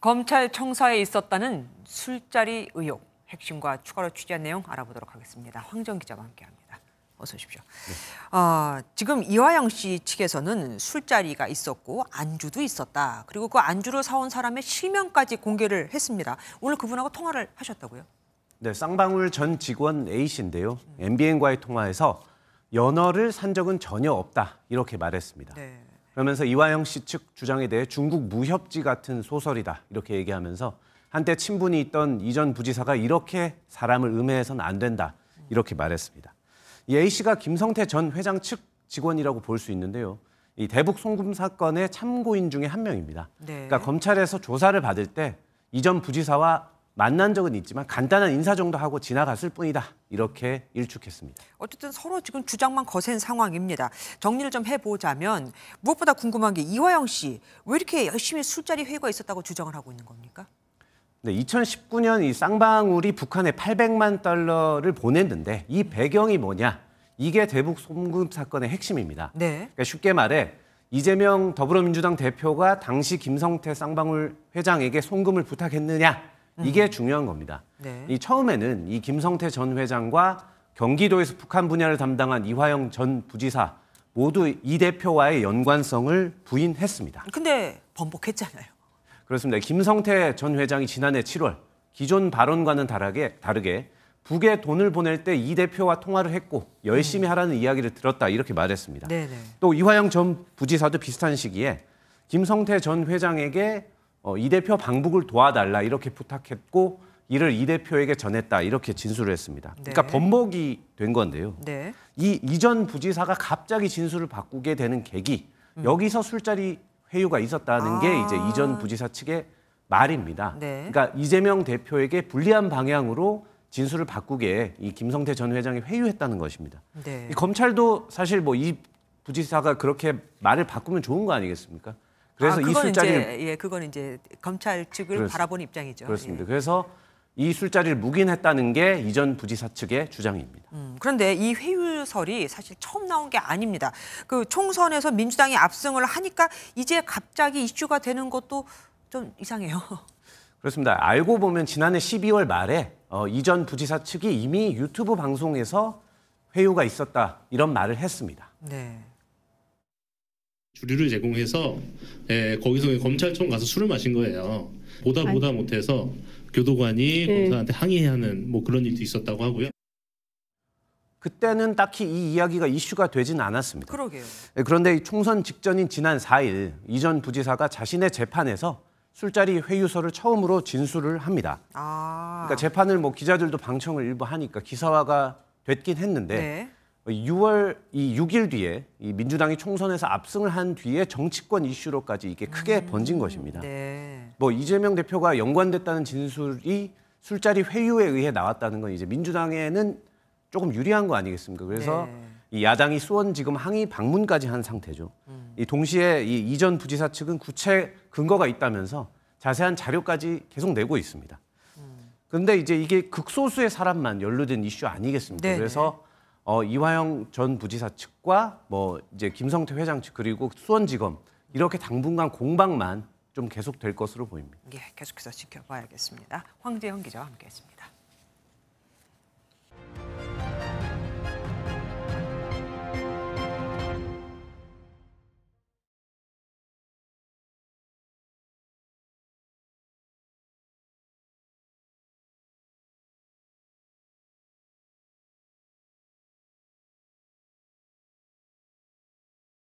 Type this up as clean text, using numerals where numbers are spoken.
검찰청사에 있었다는 술자리 의혹, 핵심과 추가로 취재한 내용 알아보도록 하겠습니다. 황정 기자와 함께합니다. 어서 오십시오. 네. 지금 이화영 씨 측에서는 술자리가 있었고 안주도 있었다. 그리고 그 안주를 사온 사람의 실명까지 공개를 했습니다. 오늘 그분하고 통화를 하셨다고요? 네, 쌍방울 전 직원 A씨인데요. MBN과의 통화에서 연어를 산 적은 전혀 없다 이렇게 말했습니다. 네. 그러면서 이화영 씨 측 주장에 대해 중국 무협지 같은 소설이다 이렇게 얘기하면서 한때 친분이 있던 이 전 부지사가 이렇게 사람을 음해해서는 안 된다 이렇게 말했습니다. 이 A씨가 김성태 전 회장 측 직원이라고 볼 수 있는데요. 이 대북 송금 사건의 참고인 중에 한 명입니다. 네. 그러니까 검찰에서 조사를 받을 때 이 전 부지사와 만난 적은 있지만 간단한 인사 정도 하고 지나갔을 뿐이다. 이렇게 일축했습니다. 어쨌든 서로 지금 주장만 거센 상황입니다. 정리를 좀 해보자면 무엇보다 궁금한 게 이화영 씨 왜 이렇게 열심히 술자리 회의가 있었다고 주장을 하고 있는 겁니까? 네, 2019년 이 쌍방울이 북한에 800만 달러를 보냈는데 이 배경이 뭐냐? 이게 대북 송금 사건의 핵심입니다. 네. 그러니까 쉽게 말해 이재명 더불어민주당 대표가 당시 김성태 쌍방울 회장에게 송금을 부탁했느냐? 이게 중요한 겁니다. 네. 이 처음에는 이 김성태 전 회장과 경기도에서 북한 분야를 담당한 이화영 전 부지사 모두 이 대표와의 연관성을 부인했습니다. 근데 번복했잖아요. 그렇습니다. 김성태 전 회장이 지난해 7월 기존 발언과는 다르게 북에 돈을 보낼 때 이 대표와 통화를 했고 열심히 하라는 이야기를 들었다 이렇게 말했습니다. 네네. 또 이화영 전 부지사도 비슷한 시기에 김성태 전 회장에게 이 대표 방북을 도와달라 이렇게 부탁했고 이를 이 대표에게 전했다 이렇게 진술을 했습니다. 네. 그러니까 번복이 된 건데요. 네. 이 전 부지사가 갑자기 진술을 바꾸게 되는 계기 여기서 술자리 회유가 있었다는 게 이제 이 전 부지사 측의 말입니다. 네. 그러니까 이재명 대표에게 불리한 방향으로 진술을 바꾸게 이 김성태 전 회장이 회유했다는 것입니다. 네. 이 검찰도 사실 뭐 이 부지사가 그렇게 말을 바꾸면 좋은 거 아니겠습니까? 그래서 이 술자리를 그건 이제 검찰 측을 바라보는 입장이죠. 그렇습니다. 예. 그래서 이 술자리를 묵인했다는 게 이 전 부지사 측의 주장입니다. 그런데 이 회유설이 사실 처음 나온 게 아닙니다. 그 총선에서 민주당이 압승을 하니까 이제 갑자기 이슈가 되는 것도 좀 이상해요. 그렇습니다. 알고 보면 지난해 12월 말에 이 전 부지사 측이 이미 유튜브 방송에서 회유가 있었다 이런 말을 했습니다. 네. 주류를 제공해서 거기서 검찰청 가서 술을 마신 거예요. 보다 못해서 교도관이 검사한테 항의하는 뭐 그런 일도 있었다고 하고요. 그때는 딱히 이 이야기가 이슈가 되진 않았습니다. 그러게요. 그런데 총선 직전인 지난 4일 이 전 부지사가 자신의 재판에서 술자리 회유설을 처음으로 진술을 합니다. 그러니까 재판을 뭐 기자들도 방청을 일부 하니까 기사화가 됐긴 했는데 네. 6일 뒤에 이 민주당이 총선에서 압승을 한 뒤에 정치권 이슈로까지 이게 크게 번진 것입니다. 네. 뭐 이재명 대표가 연관됐다는 진술이 술자리 회유에 의해 나왔다는 건 이제 민주당에는 조금 유리한 거 아니겠습니까? 그래서 네. 이 야당이 수원지검 항의 방문까지 한 상태죠. 이 동시에 이 전 부지사 측은 구체 근거가 있다면서 자세한 자료까지 계속 내고 있습니다. 그런데 이제 이게 극소수의 사람만 연루된 이슈 아니겠습니까? 네네. 그래서 이화영 전 부지사 측과 뭐 이제 김성태 회장 측 그리고 수원지검 이렇게 당분간 공방만 좀 계속될 것으로 보입니다. 예, 계속해서 지켜봐야겠습니다. 황재영 기자와 함께했습니다.